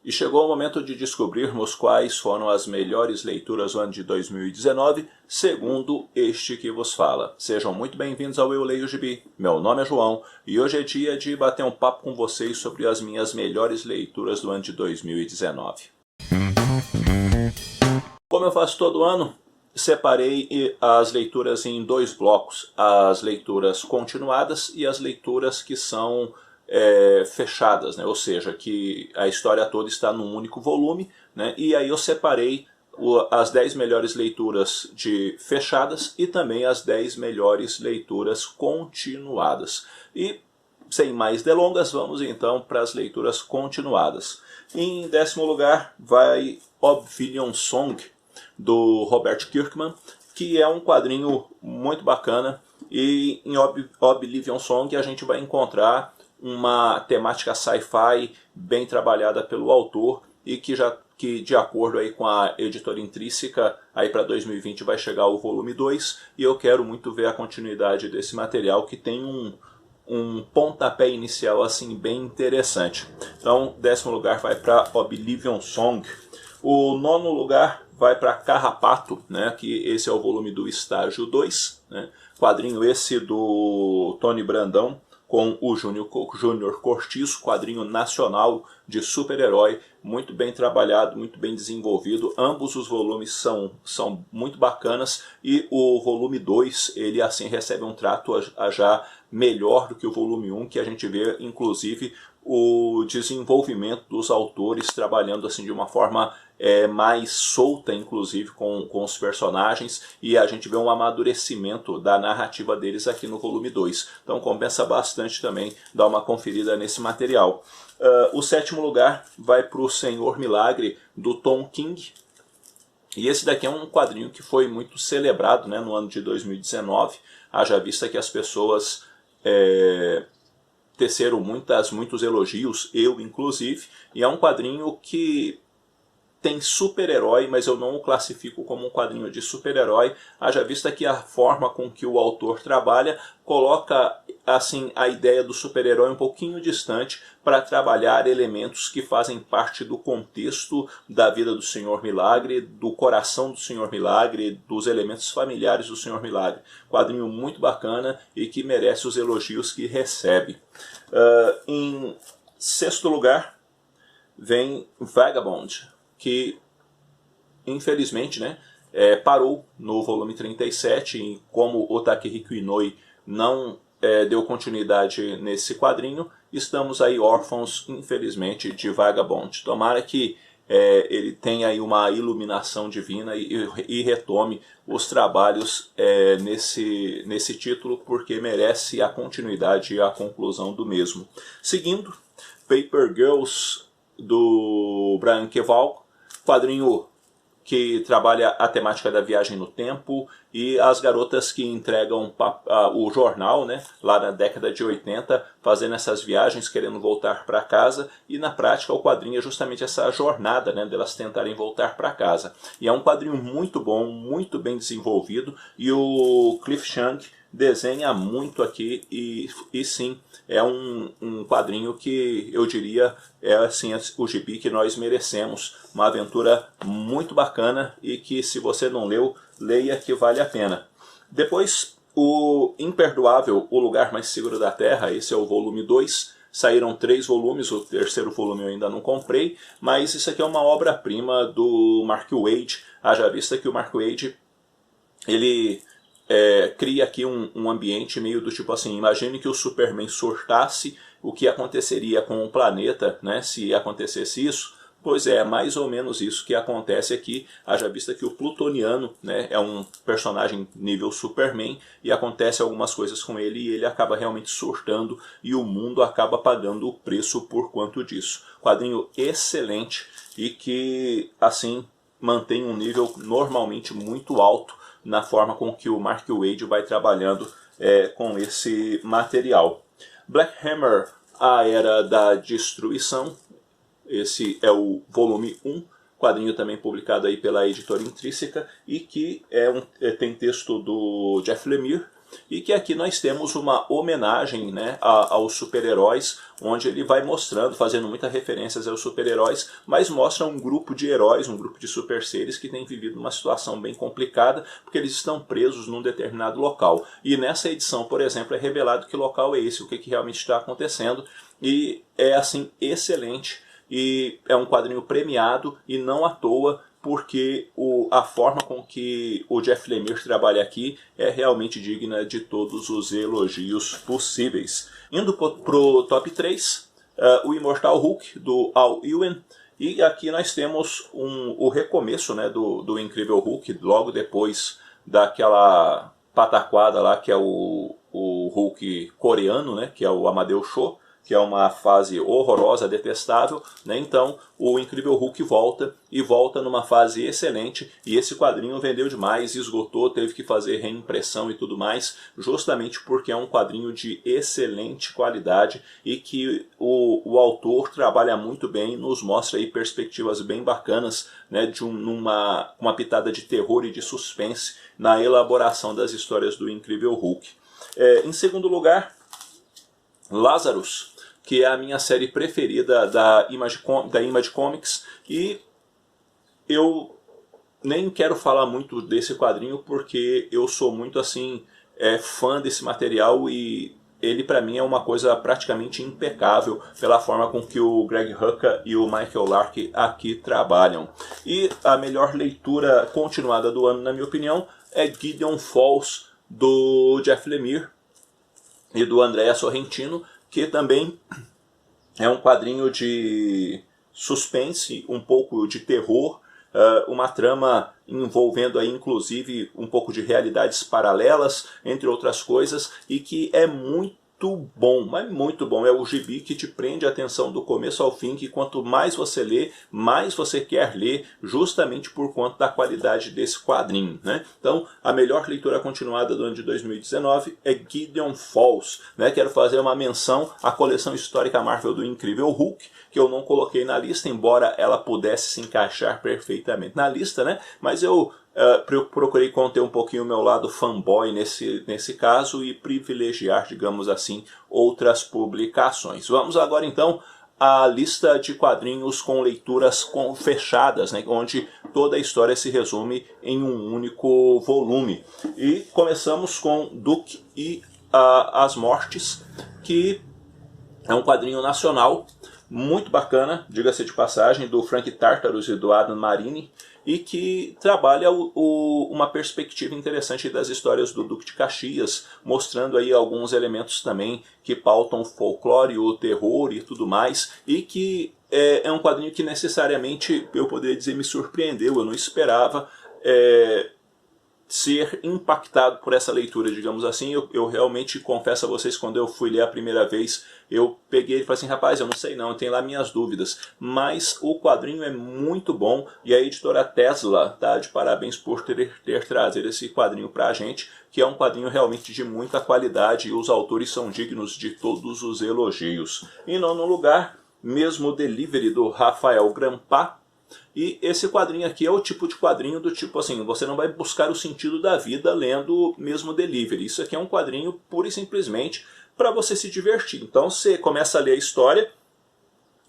E chegou o momento de descobrirmos quais foram as melhores leituras do ano de 2019, segundo este que vos fala. Sejam muito bem-vindos ao Eu Leio Gibi. Meu nome é João e hoje é dia de bater um papo com vocês sobre as minhas melhores leituras do ano de 2019. Como eu faço todo ano, separei as leituras em dois blocos. As leituras continuadas e as leituras que são fechadas, né? Ou seja, que a história toda está num único volume, né? E aí eu separei as 10 melhores leituras fechadas e também as 10 melhores leituras continuadas. E, sem mais delongas, vamos então para as leituras continuadas. Em 10º lugar vai Oblivion Song, do Robert Kirkman, que é um quadrinho muito bacana. E em Oblivion Song a gente vai encontrar uma temática sci-fi bem trabalhada pelo autor e que de acordo aí com a editora Intrínseca, aí para 2020 vai chegar o volume 2, e eu quero muito ver a continuidade desse material, que tem um pontapé inicial assim bem interessante. Então, 10º lugar vai para Oblivion Song. O 9º lugar vai para Carrapato, né, que esse é o volume do Estágio 2, né, quadrinho esse do Tony Brandão, com o Júnior Cortiço, quadrinho nacional de super-herói, muito bem trabalhado, muito bem desenvolvido. Ambos os volumes são muito bacanas, e o volume 2, ele assim recebe um trato já melhor do que o volume 1, que a gente vê inclusive o desenvolvimento dos autores trabalhando assim de uma forma mais solta, inclusive com os personagens, e a gente vê um amadurecimento da narrativa deles aqui no volume 2. Então compensa bastante também dar uma conferida nesse material. O 7º lugar vai para o Senhor Milagre, do Tom King. E esse daqui é um quadrinho que foi muito celebrado, né, no ano de 2019, haja vista que as pessoas teceram muitos elogios, eu inclusive, e é um quadrinho que tem super-herói, mas eu não o classifico como um quadrinho de super-herói, haja vista que a forma com que o autor trabalha coloca assim a ideia do super-herói um pouquinho distante para trabalhar elementos que fazem parte do contexto da vida do Senhor Milagre, do coração do Senhor Milagre, dos elementos familiares do Senhor Milagre. Quadrinho muito bacana e que merece os elogios que recebe. Em 6º lugar vem Vagabond, que infelizmente, né, parou no volume 37, e como o Takehiko Inoue não deu continuidade nesse quadrinho, estamos aí órfãos, infelizmente, de Vagabond. Tomara que ele tenha aí uma iluminação divina e retome os trabalhos nesse título, porque merece a continuidade e a conclusão do mesmo. Seguindo, Paper Girls, do Brian Keval, quadrinho que trabalha a temática da viagem no tempo e as garotas que entregam o jornal, né, lá na década de 80, fazendo essas viagens, querendo voltar para casa, e na prática o quadrinho é justamente essa jornada, né, delas tentarem voltar para casa. E é um quadrinho muito bom, muito bem desenvolvido, e o Cliff Chiang desenha muito aqui, e sim, é um quadrinho que eu diria assim, o gibi que nós merecemos. Uma aventura muito bacana e que, se você não leu, leia, que vale a pena. Depois, o imperdoável O Lugar Mais Seguro da Terra, esse é o volume 2. Saíram 3 volumes, o 3º volume eu ainda não comprei, mas isso aqui é uma obra-prima do Mark Waid, haja vista que o Mark Waid, ele cria aqui um ambiente meio do tipo assim, imagine que o Superman surtasse, o que aconteceria com o planeta, né, se acontecesse isso. Pois é, mais ou menos isso que acontece aqui, haja vista que o Plutoniano, né, é um personagem nível Superman, e acontece algumas coisas com ele e ele acaba realmente surtando, e o mundo acaba pagando o preço por conta disso. Quadrinho excelente e que, assim, mantém um nível normalmente muito alto na forma com que o Mark Waid vai trabalhando com esse material. Black Hammer, A Era da Destruição. Esse é o volume 1, quadrinho também publicado aí pela editora Intrínseca, e que tem texto do Jeff Lemire e que aqui nós temos uma homenagem, né, aos super-heróis, onde ele vai mostrando, fazendo muitas referências aos super-heróis, mas mostra um grupo de heróis, um grupo de super-seres que tem vivido uma situação bem complicada, porque eles estão presos num determinado local. E nessa edição, por exemplo, é revelado que local é esse, o que realmente está acontecendo, e é assim excelente, e é um quadrinho premiado, e não à toa, porque a forma com que o Jeff Lemire trabalha aqui é realmente digna de todos os elogios possíveis. Indo para o top 3, o Imortal Hulk, do Al Ewing, e aqui nós temos o recomeço, né, do Incrível Hulk, logo depois daquela pataquada lá, que é o Hulk coreano, né, que é o Amadeu Cho, que é uma fase horrorosa, detestável, né? Então o Incrível Hulk volta, e volta numa fase excelente, e esse quadrinho vendeu demais, esgotou, teve que fazer reimpressão e tudo mais, justamente porque é um quadrinho de excelente qualidade, e que o autor trabalha muito bem, nos mostra aí perspectivas bem bacanas, né, de uma pitada de terror e de suspense na elaboração das histórias do Incrível Hulk. Em segundo lugar, Lazarus, que é a minha série preferida da Image Comics, e eu nem quero falar muito desse quadrinho porque eu sou muito assim fã desse material, e ele para mim é uma coisa praticamente impecável pela forma com que o Greg Rucka e o Michael Lark aqui trabalham. E a melhor leitura continuada do ano, na minha opinião, é Gideon Falls, do Jeff Lemire e do Andrea Sorrentino, que também é um quadrinho de suspense, um pouco de terror, uma trama envolvendo aí inclusive um pouco de realidades paralelas, entre outras coisas, e que é muito bom, mas muito bom. É o gibi que te prende a atenção do começo ao fim, que quanto mais você lê, mais você quer ler, justamente por conta da qualidade desse quadrinho, né? Então, a melhor leitura continuada do ano de 2019 é Gideon Falls, né? Quero fazer uma menção à coleção histórica Marvel do Incrível Hulk, que eu não coloquei na lista, embora ela pudesse se encaixar perfeitamente na lista, né? Mas eu procurei conter um pouquinho o meu lado fanboy nesse caso, e privilegiar, digamos assim, outras publicações. Vamos agora então à lista de quadrinhos com leituras fechadas, né, onde toda a história se resume em um único volume. E começamos com Duke e as Mortes, que é um quadrinho nacional muito bacana, diga-se de passagem, do Frank Tartarus e do Adam Marini, e que trabalha uma perspectiva interessante das histórias do Duque de Caxias, mostrando aí alguns elementos também que pautam o folclore, o terror e tudo mais, e que é um quadrinho que necessariamente, eu poderia dizer, me surpreendeu. Eu não esperava ser impactado por essa leitura, digamos assim. Eu realmente confesso a vocês, quando eu fui ler a primeira vez, eu peguei e falei assim, rapaz, eu não sei não, eu tenho lá minhas dúvidas. Mas o quadrinho é muito bom, e a editora Tesla tá de parabéns por ter trazido esse quadrinho pra gente, que é um quadrinho realmente de muita qualidade, e os autores são dignos de todos os elogios. Em nono lugar, Mesmo Delivery, do Rafael Grampá. E esse quadrinho aqui é o tipo de quadrinho do tipo assim, você não vai buscar o sentido da vida lendo Mesmo Delivery. Isso aqui é um quadrinho pura e simplesmente para você se divertir. Então você começa a ler a história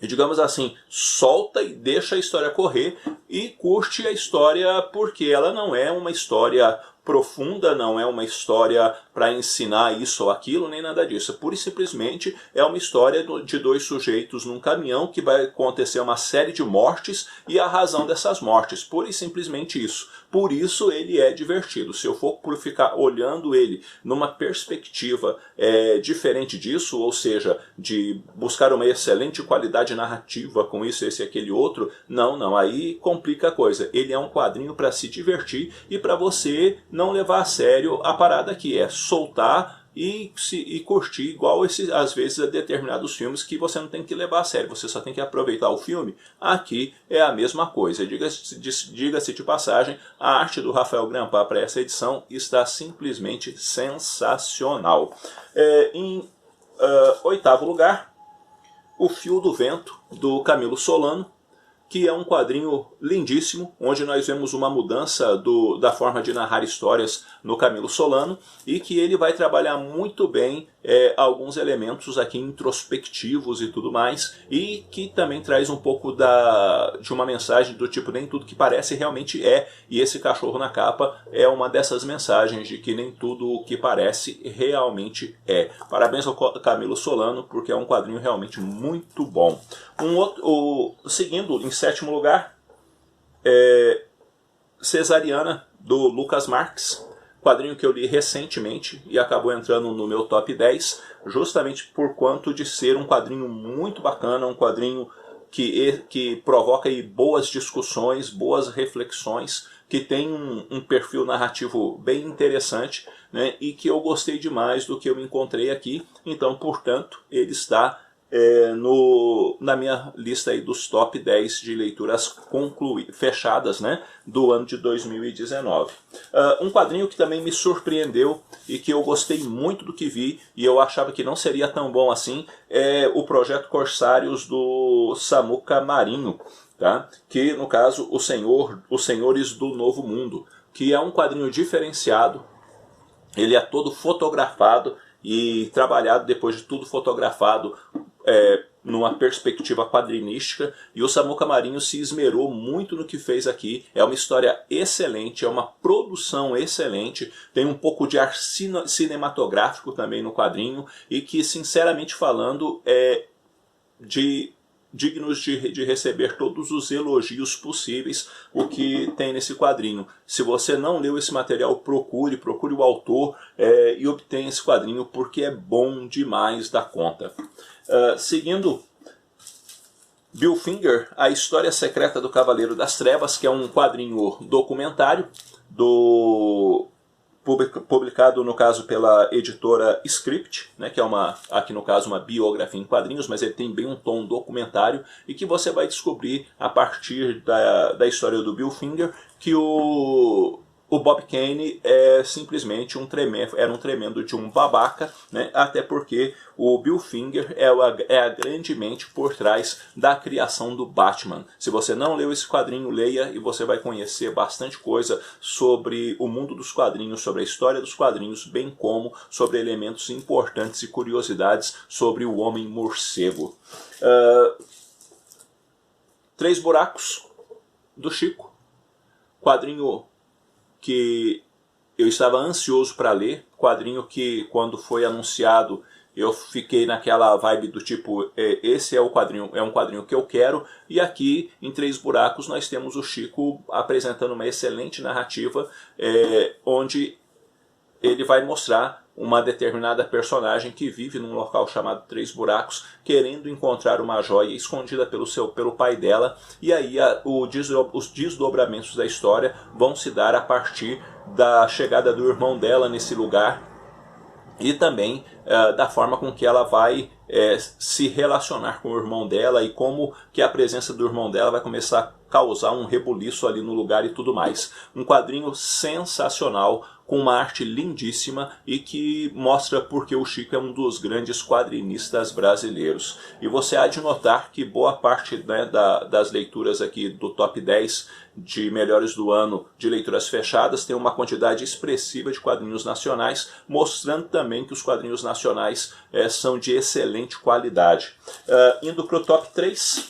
e, digamos assim, solta e deixa a história correr e curte a história, porque ela não é uma história profunda, não é uma história para ensinar isso ou aquilo, nem nada disso. Pura e simplesmente é uma história de dois sujeitos num caminhão, que vai acontecer uma série de mortes e a razão dessas mortes. Pura e simplesmente isso. Por isso ele é divertido. Se eu for ficar olhando ele numa perspectiva diferente disso, ou seja, de buscar uma excelente qualidade narrativa com isso, esse e aquele outro, não, aí complica a coisa. Ele é um quadrinho para se divertir e para você não levar a sério a parada, que é soltar e curtir, igual às vezes a determinados filmes que você não tem que levar a sério, você só tem que aproveitar o filme. Aqui é a mesma coisa. Diga-se de passagem, a arte do Rafael Grampá para essa edição está simplesmente sensacional. Em oitavo lugar, O Fio do Vento, do Camilo Solano, que é um quadrinho lindíssimo, onde nós vemos uma mudança da forma de narrar histórias no Camilo Solano, e que ele vai trabalhar muito bem alguns elementos aqui introspectivos e tudo mais, e que também traz um pouco de uma mensagem do tipo, nem tudo que parece realmente é, e esse cachorro na capa é uma dessas mensagens de que nem tudo o que parece realmente é. Parabéns ao Camilo Solano, porque é um quadrinho realmente muito bom. Seguindo, em sétimo lugar, Cesariana, do Lucas Marques, quadrinho que eu li recentemente e acabou entrando no meu top 10, justamente por quanto de ser um quadrinho muito bacana, um quadrinho que provoca aí boas discussões, boas reflexões, que tem um perfil narrativo bem interessante, né, e que eu gostei demais do que eu encontrei aqui. Então, portanto, ele está na minha lista aí dos top 10 de leituras fechadas, né, do ano de 2019. Um quadrinho que também me surpreendeu e que eu gostei muito do que vi, e eu achava que não seria tão bom assim, é o Projeto Corsários do Samuca Marinho, tá? Que no caso Os Senhores do Novo Mundo, que é um quadrinho diferenciado. Ele é todo fotografado e trabalhado, depois de tudo fotografado, numa perspectiva quadrinística, e o Samuca Marinho se esmerou muito no que fez aqui. É uma história excelente, é uma produção excelente, tem um pouco de ar cinematográfico também no quadrinho, e que, sinceramente falando, dignos de receber todos os elogios possíveis o que tem nesse quadrinho. Se você não leu esse material, procure o autor e obtenha esse quadrinho, porque é bom demais da conta. Seguindo, Bill Finger, A História Secreta do Cavaleiro das Trevas, que é um quadrinho documentário publicado, no caso, pela editora Script, né, que é aqui no caso uma biografia em quadrinhos, mas ele tem bem um tom documentário, e que você vai descobrir a partir da história do Bill Finger que o Bob Kane simplesmente era um tremendo de um babaca, né? Até porque o Bill Finger é a grande mente por trás da criação do Batman. Se você não leu esse quadrinho, leia, e você vai conhecer bastante coisa sobre o mundo dos quadrinhos, sobre a história dos quadrinhos, bem como sobre elementos importantes e curiosidades sobre o Homem-Morcego. Três Buracos, do Chico, quadrinho que eu estava ansioso para ler, quadrinho que, quando foi anunciado, eu fiquei naquela vibe do tipo, esse é um quadrinho que eu quero. E aqui, em Três Buracos, nós temos o Chico apresentando uma excelente narrativa, onde ele vai mostrar uma determinada personagem que vive num local chamado Três Buracos, querendo encontrar uma joia escondida pelo pai dela, e aí os desdobramentos da história vão se dar a partir da chegada do irmão dela nesse lugar, e também da forma com que ela vai se relacionar com o irmão dela, e como que a presença do irmão dela vai começar a causar um rebuliço ali no lugar e tudo mais. Um quadrinho sensacional, com uma arte lindíssima, e que mostra porque o Chico é um dos grandes quadrinistas brasileiros. E você há de notar que boa parte, né, das leituras aqui do top 10 de melhores do ano de leituras fechadas tem uma quantidade expressiva de quadrinhos nacionais, mostrando também que os quadrinhos nacionais são de excelente qualidade. Indo para o top 3,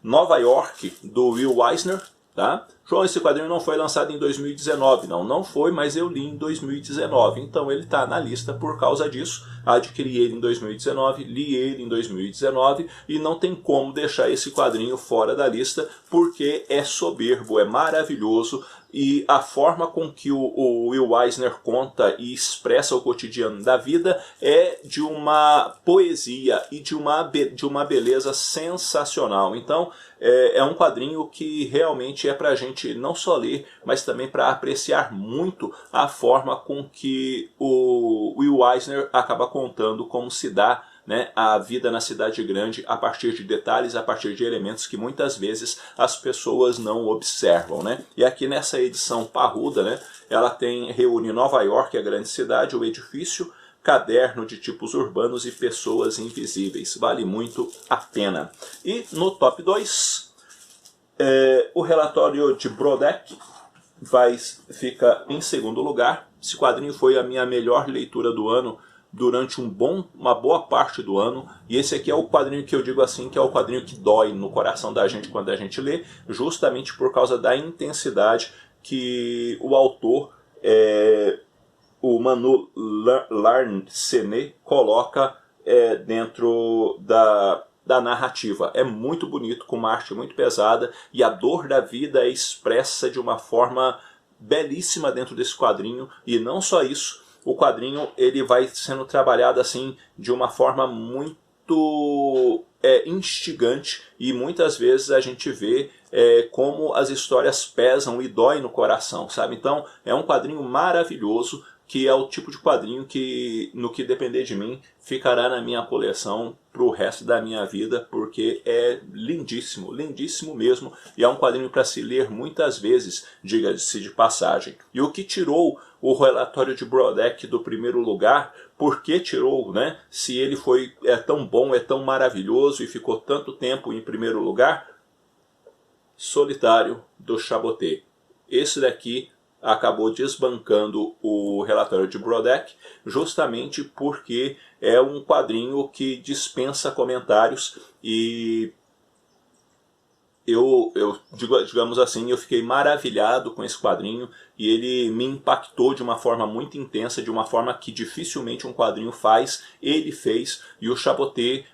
Nova York, do Will Eisner, tá? João, esse quadrinho não foi lançado em 2019. Não foi, mas eu li em 2019. Então ele está na lista por causa disso. Adquiri ele em 2019, li ele em 2019, e não tem como deixar esse quadrinho fora da lista, porque é soberbo, é maravilhoso, e a forma com que o Will Eisner conta e expressa o cotidiano da vida é de uma poesia e de uma beleza sensacional. Então é um quadrinho que realmente é para a gente não só ler, mas também para apreciar muito a forma com que o Will Eisner acaba contando como se dá, né, a vida na cidade grande, a partir de detalhes, a partir de elementos que muitas vezes as pessoas não observam, né? E aqui nessa edição parruda, né, ela reúne Nova York, a grande cidade, o edifício, caderno de tipos urbanos e pessoas invisíveis. Vale muito a pena. E no top 2, O relatório de Brodeck fica em segundo lugar. Esse quadrinho foi a minha melhor leitura do ano durante uma boa parte do ano, e esse aqui é o quadrinho que eu digo assim, que é o quadrinho que dói no coração da gente quando a gente lê, justamente por causa da intensidade que o autor, o Manu Larcenet, coloca dentro da narrativa. É muito bonito, com uma arte muito pesada, e a dor da vida é expressa de uma forma belíssima dentro desse quadrinho, e não só isso, o quadrinho ele vai sendo trabalhado assim de uma forma muito instigante, e muitas vezes a gente vê como as histórias pesam e doem no coração, sabe? Então é um quadrinho maravilhoso, que é o tipo de quadrinho que, no que depender de mim, ficará na minha coleção para o resto da minha vida, porque é lindíssimo, lindíssimo mesmo, e é um quadrinho para se ler muitas vezes, diga-se de passagem. E o que tirou o relatório de Brodeck do primeiro lugar, por que tirou, né? Se ele é tão bom, é tão maravilhoso e ficou tanto tempo em primeiro lugar? Solitário, do Chaboté. Esse daqui acabou desbancando o relatório de Brodeck, justamente porque é um quadrinho que dispensa comentários, e digamos assim, eu fiquei maravilhado com esse quadrinho, e ele me impactou de uma forma muito intensa, de uma forma que dificilmente um quadrinho faz. Ele fez, e o Chaboté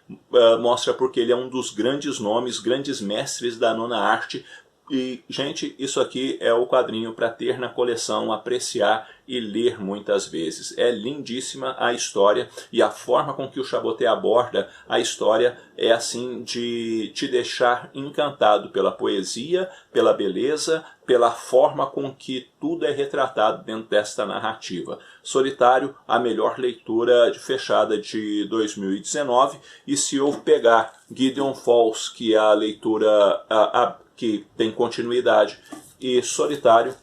mostra porque ele é um dos grandes nomes, grandes mestres da nona arte. E, gente, isso aqui é o quadrinho para ter na coleção, apreciar e ler muitas vezes. É lindíssima a história, e a forma com que o Chaboté aborda a história é assim de te deixar encantado pela poesia, pela beleza, pela forma com que tudo é retratado dentro desta narrativa. Solitário, a melhor leitura fechada de 2019, e se eu pegar Gideon Falls, que é a leitura que tem continuidade, e Solitário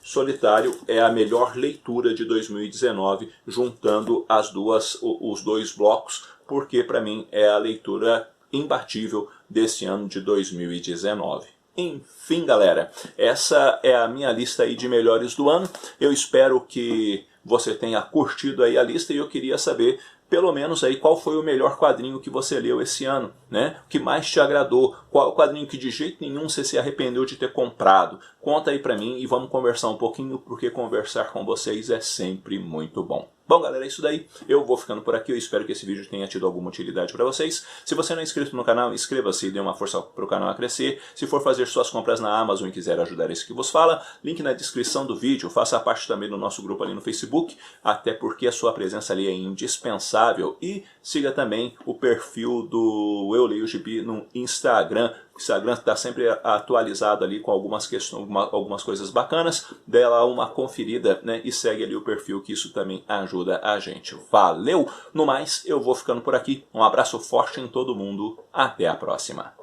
é a melhor leitura de 2019, juntando os dois blocos, porque para mim é a leitura imbatível desse ano de 2019. Enfim, galera, essa é a minha lista aí de melhores do ano. Eu espero que você tenha curtido aí a lista, e eu queria saber pelo menos aí qual foi o melhor quadrinho que você leu esse ano, né? O que mais te agradou? Qual o quadrinho que de jeito nenhum você se arrependeu de ter comprado? Conta aí pra mim e vamos conversar um pouquinho, porque conversar com vocês é sempre muito bom. Bom, galera, é isso daí. Eu vou ficando por aqui. Eu espero que esse vídeo tenha tido alguma utilidade para vocês. Se você não é inscrito no canal, inscreva-se e dê uma força para o canal a crescer. Se for fazer suas compras na Amazon e quiser ajudar esse que vos fala, link na descrição do vídeo. Faça parte também do nosso grupo ali no Facebook, até porque a sua presença ali é indispensável. E siga também o perfil do Eu Leio Gibi no Instagram. O Instagram está sempre atualizado ali com algumas coisas bacanas. Dê lá uma conferida, né, e segue ali o perfil, que isso também ajuda a gente. Valeu! No mais, eu vou ficando por aqui. Um abraço forte em todo mundo. Até a próxima.